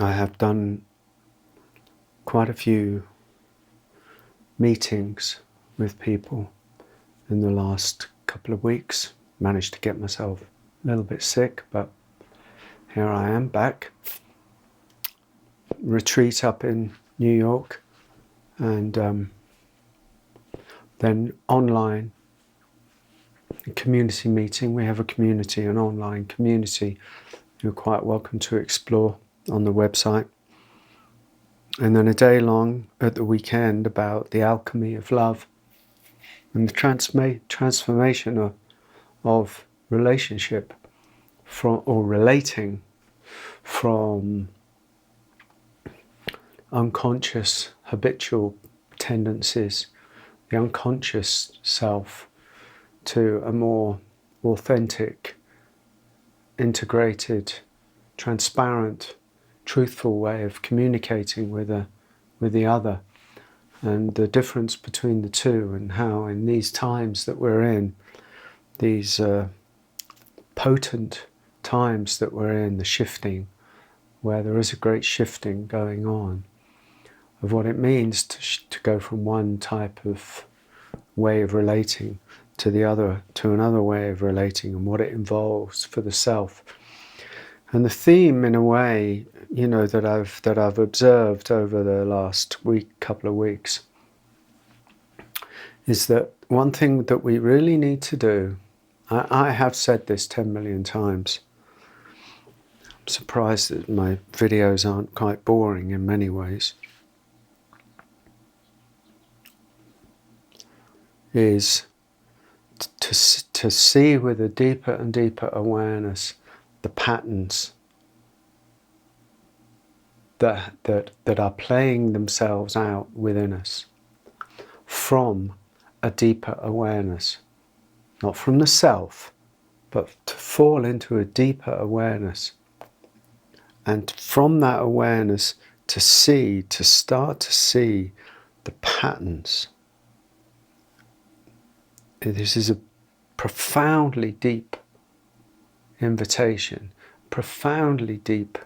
I have done quite a few meetings with people in the last couple of weeks. Managed to get myself a little bit sick, but here I am back. Retreat up in New York, and then online community meeting. We have a community, an online community. You're quite welcome to explore on the website. And then a day long at the weekend about the alchemy of love and the transformation of relationship or relating from unconscious habitual tendencies, the unconscious self, to a more authentic, integrated, transparent, truthful way of communicating with the other, and the difference between the two, and how in these times that we're in, these potent times that we're in, the shifting, where there is a great shifting going on, of what it means to go from one type of way of relating to the other, to another way of relating, and what it involves for the self. And the theme, in a way, that I've observed over the last couple of weeks, is that one thing that we really need to do, I have said this 10 million times. I'm surprised that my videos aren't quite boring in many ways. Is to see with a deeper and deeper awareness the patterns that are playing themselves out within us from a deeper awareness, not from the self, but to fall into a deeper awareness, and from that awareness to start to see the patterns. This is a profoundly deep invitation, profoundly deep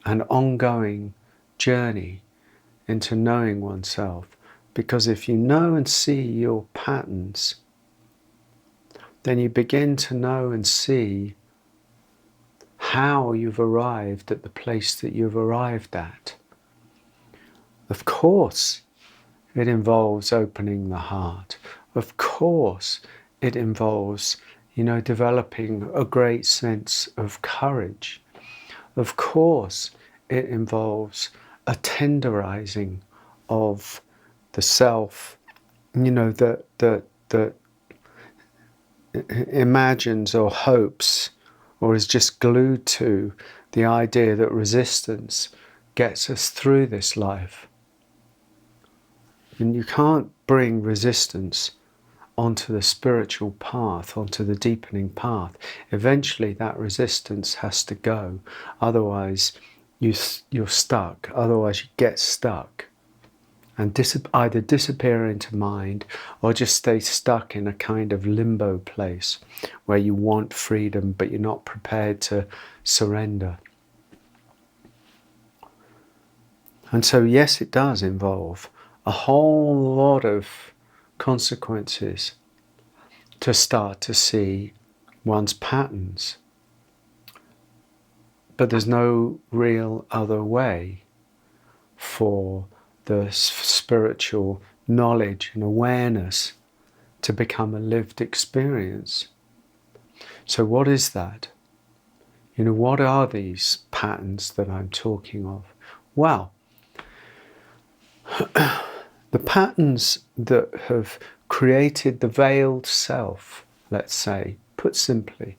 and ongoing journey into knowing oneself. Because if you know and see your patterns, then you begin to know and see how you've arrived at the place that you've arrived at. Of course, it involves opening the heart. Of course, it involves, developing a great sense of courage. Of course, it involves a tenderizing of the self, that imagines or hopes or is just glued to the idea that resistance gets us through this life. And you can't bring resistance onto the spiritual path, onto the deepening path. Eventually that resistance has to go. Otherwise you're stuck. Otherwise you get stuck and either disappear into mind, or just stay stuck in a kind of limbo place where you want freedom but you're not prepared to surrender. And so yes, it does involve a whole lot of consequences to start to see one's patterns. But there's no real other way for the spiritual knowledge and awareness to become a lived experience. So what is that? What are these patterns that I'm talking of? Well, the patterns that have created the veiled self, let's say, put simply,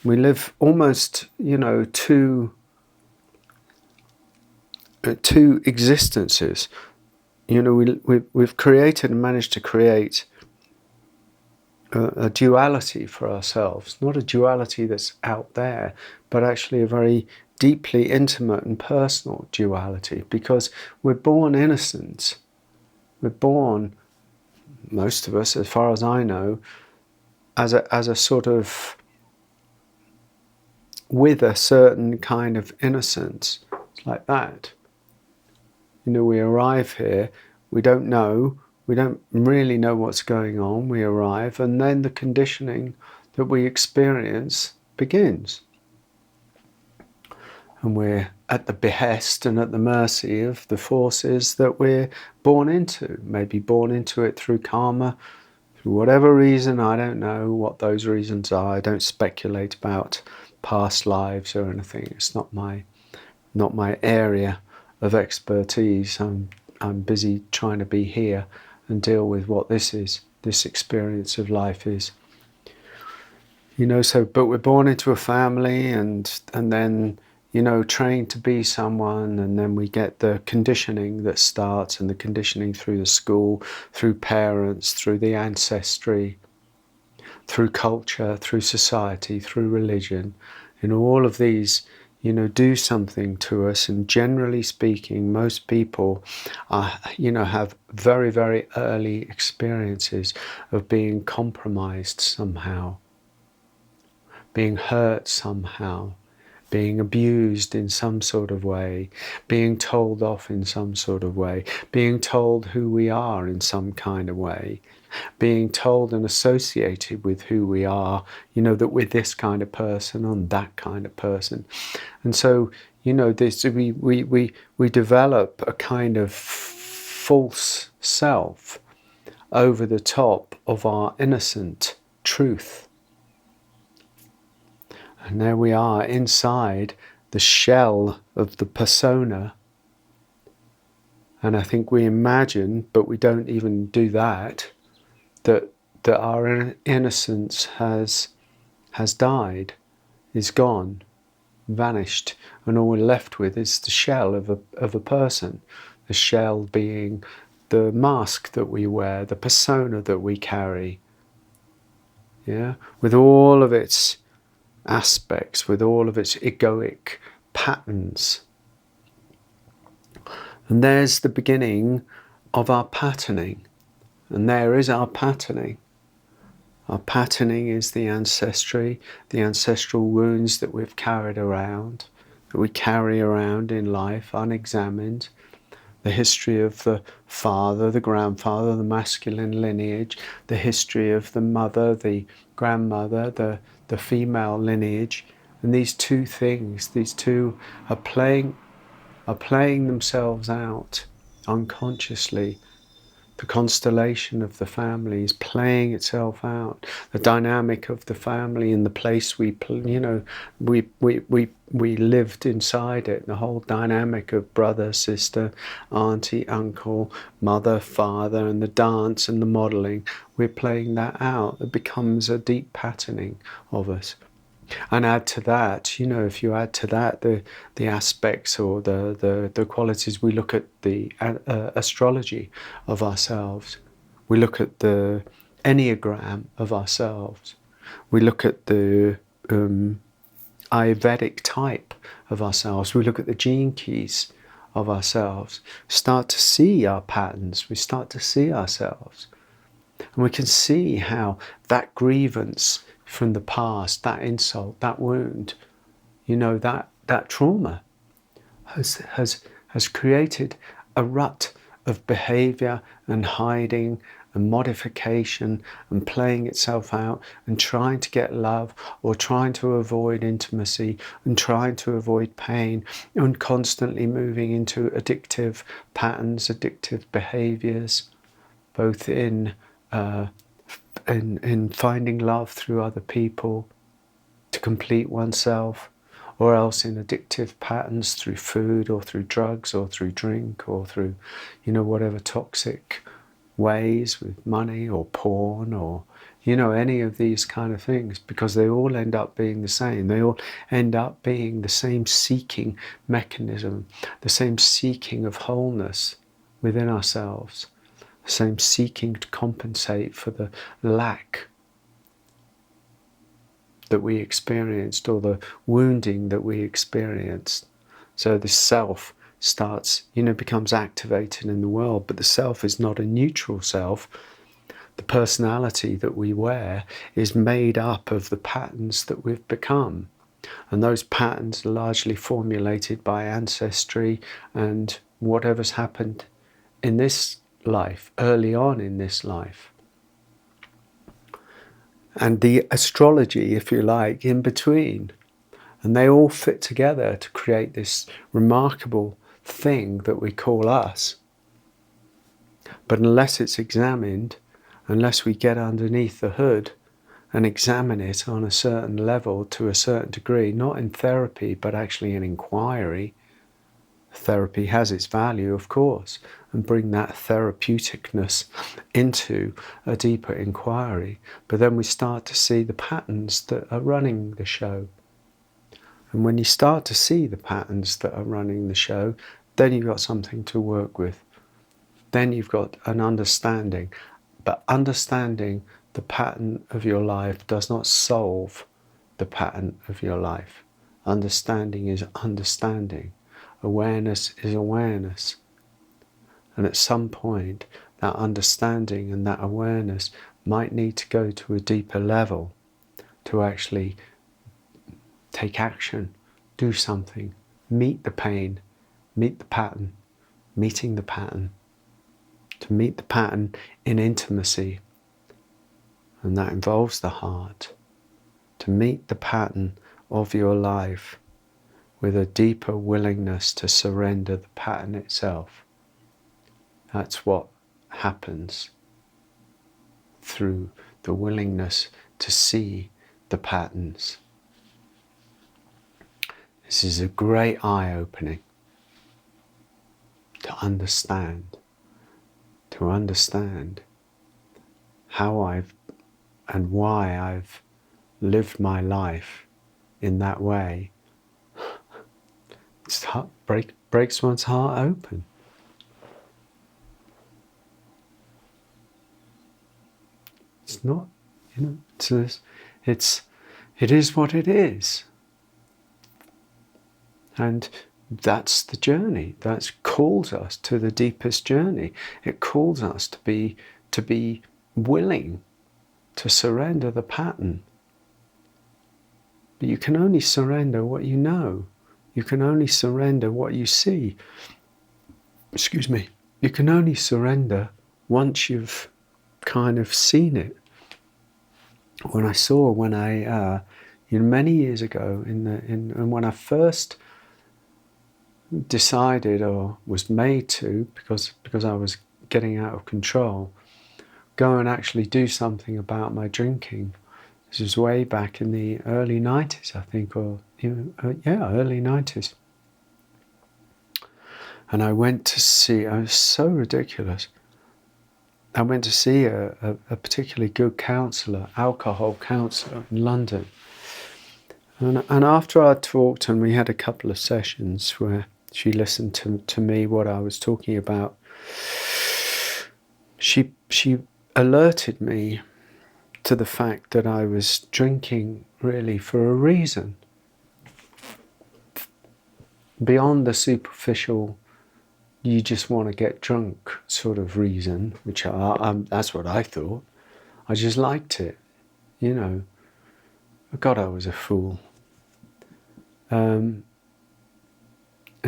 we live almost, two existences. We've created and managed to create a duality for ourselves, not a duality that's out there, but actually a very deeply intimate and personal duality, because we're born innocent. We're born, most of us, as far as I know, as a sort of with a certain kind of innocence. It's like that. You know, we arrive here, we don't really know what's going on, we arrive, and then the conditioning that we experience begins. And we're at the behest and at the mercy of the forces that we're born into. Maybe born into it through karma, through whatever reason. I don't know what those reasons are. I don't speculate about past lives or anything. It's not my area of expertise. I'm busy trying to be here and deal with what this is, this experience of life is. You know, so, but we're born into a family and then, you know, trained to be someone, and then we get the conditioning that starts, and the conditioning through the school, through parents, through the ancestry, through culture, through society, through religion. You know, all of these, you know, do something to us, and generally speaking, most people are, you know, have very, very early experiences of being compromised somehow, being hurt somehow, being abused in some sort of way, being told off in some sort of way, being told who we are in some kind of way, being told and associated with who we are, you know, that we're this kind of person and that kind of person. And so, you know, this we develop a kind of false self over the top of our innocent truth. And there we are inside the shell of the persona. And I think we imagine, but we don't even do that, that our innocence has died, is gone, vanished, and all we're left with is the shell of a person. The shell being the mask that we wear, the persona that we carry. Yeah, with all of its aspects, with all of its egoic patterns. And there's the beginning of our patterning. And there is our patterning. Our patterning is the ancestry, the ancestral wounds that we've carried around, that we carry around in life unexamined. The history of the father, the grandfather, the masculine lineage, the history of the mother, the grandmother, the female lineage. And these two things, these two are playing themselves out unconsciously. The constellation of the family is playing itself out. The dynamic of the family and the place we lived inside it. The whole dynamic of brother, sister, auntie, uncle, mother, father, and the dance and the modelling. We're playing that out. It becomes a deep patterning of us. And add to that, you know, if you add to that the aspects or the qualities, we look at the astrology of ourselves. We look at the Enneagram of ourselves. We look at the Ayurvedic type of ourselves. We look at the gene keys of ourselves. Start to see our patterns. We start to see ourselves. And we can see how that grievance from the past, that insult, that wound, you know, that trauma has created a rut of behavior and hiding and modification and playing itself out and trying to get love or trying to avoid intimacy and trying to avoid pain and constantly moving into addictive patterns, addictive behaviors, both in finding love through other people to complete oneself, or else in addictive patterns through food or through drugs or through drink or through, you know, whatever toxic ways with money or porn or, you know, any of these kind of things, because they all end up being the same. They all end up being the same seeking mechanism, the same seeking of wholeness within ourselves. Same seeking to compensate for the lack that we experienced or the wounding that we experienced. So the self starts, you know, becomes activated in the world, but the self is not a neutral self. The personality that we wear is made up of the patterns that we've become. And those patterns are largely formulated by ancestry and whatever's happened in this life, early on in this life. And the astrology, if you like, in between. And they all fit together to create this remarkable thing that we call us. But unless it's examined, unless we get underneath the hood and examine it on a certain level to a certain degree, not in therapy, but actually in inquiry, therapy has its value, of course, and bring that therapeuticness into a deeper inquiry. But then we start to see the patterns that are running the show. And when you start to see the patterns that are running the show, then you've got something to work with. Then you've got an understanding. But understanding the pattern of your life does not solve the pattern of your life. Understanding is understanding. Awareness is awareness. And at some point, that understanding and that awareness might need to go to a deeper level to actually take action, do something, meet the pain, meet the pattern, meeting the pattern, to meet the pattern in intimacy. And that involves the heart, to meet the pattern of your life with a deeper willingness to surrender the pattern itself. That's what happens through the willingness to see the patterns. This is a great eye-opening to understand how I've and why I've lived my life in that way. It's breaks one's heart open. It's not, it is what it is. And that's the journey. That calls us to the deepest journey. It calls us to be willing to surrender the pattern. But you can only surrender what you know. You can only surrender what you see. Excuse me. You can only surrender once you've kind of seen it. When I many years ago, and when I first decided, or was made to, because I was getting out of control, go and actually do something about my drinking. This was way back in the early 90s, I think, early 90s. And I went to see, I was so ridiculous. I went to see a particularly good counsellor, alcohol counsellor in London. And after I talked, and we had a couple of sessions where she listened to me, what I was talking about, she alerted me to the fact that I was drinking really for a reason. Beyond the superficial, you just want to get drunk sort of reason, which that's what I thought. I just liked it, God, I was a fool. And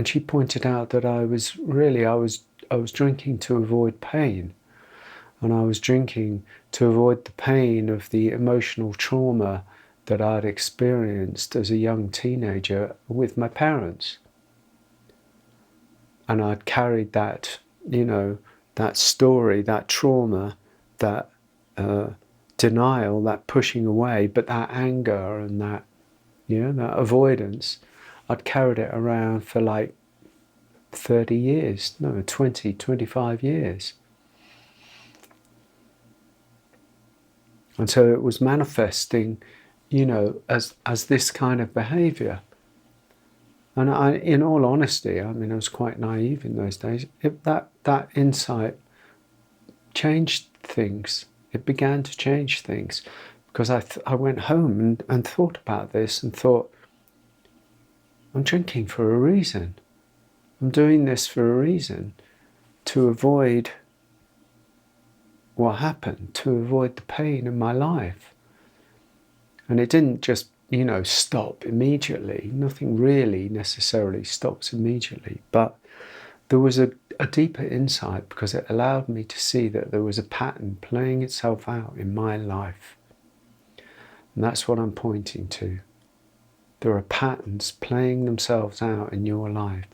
she pointed out that I was drinking to avoid pain. And I was drinking to avoid the pain of the emotional trauma that I'd experienced as a young teenager with my parents. And I'd carried that, that story, that trauma, that denial, that pushing away, but that anger and that avoidance, I'd carried it around for like 30 years, 20, 25 years. And so it was manifesting, as this kind of behavior. And in all honesty, I was quite naive in those days. That insight changed things. It began to change things, because I went home and thought about this and thought, I'm drinking for a reason. I'm doing this for a reason, to avoid what happened, to avoid the pain in my life. And it didn't just, stop immediately. Nothing really necessarily stops immediately. But there was a deeper insight, because it allowed me to see that there was a pattern playing itself out in my life. And that's what I'm pointing to. There are patterns playing themselves out in your life.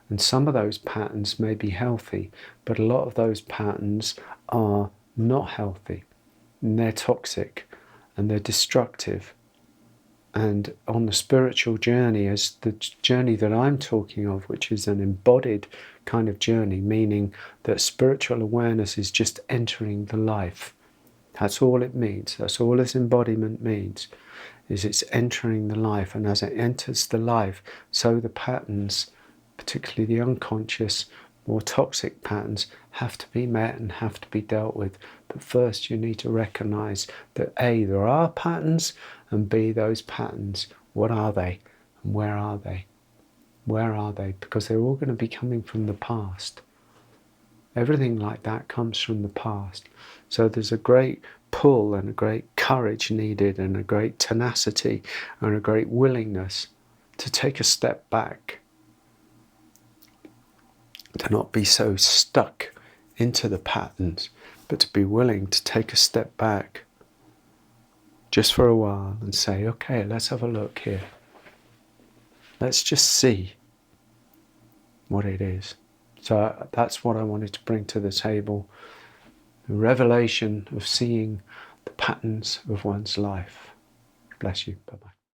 And some of those patterns may be healthy, but a lot of those patterns are not healthy. And they're toxic and they're destructive. And on the spiritual journey, as the journey that I'm talking of, which is an embodied kind of journey, meaning that spiritual awareness is just entering the life. That's all it means. That's all this embodiment means, is it's entering the life. And as it enters the life, so the patterns, particularly the unconscious, more toxic patterns, have to be met and have to be dealt with. But first you need to recognize that A, there are patterns, and B, those patterns, what are they and where are they? Where are they? Because they're all going to be coming from the past. Everything like that comes from the past. So there's a great pull and a great courage needed, and a great tenacity and a great willingness to take a step back, to not be so stuck into the patterns, but to be willing to take a step back just for a while and say, okay, let's have a look here. Let's just see what it is. So that's what I wanted to bring to the table. The revelation of seeing the patterns of one's life. Bless you. Bye-bye.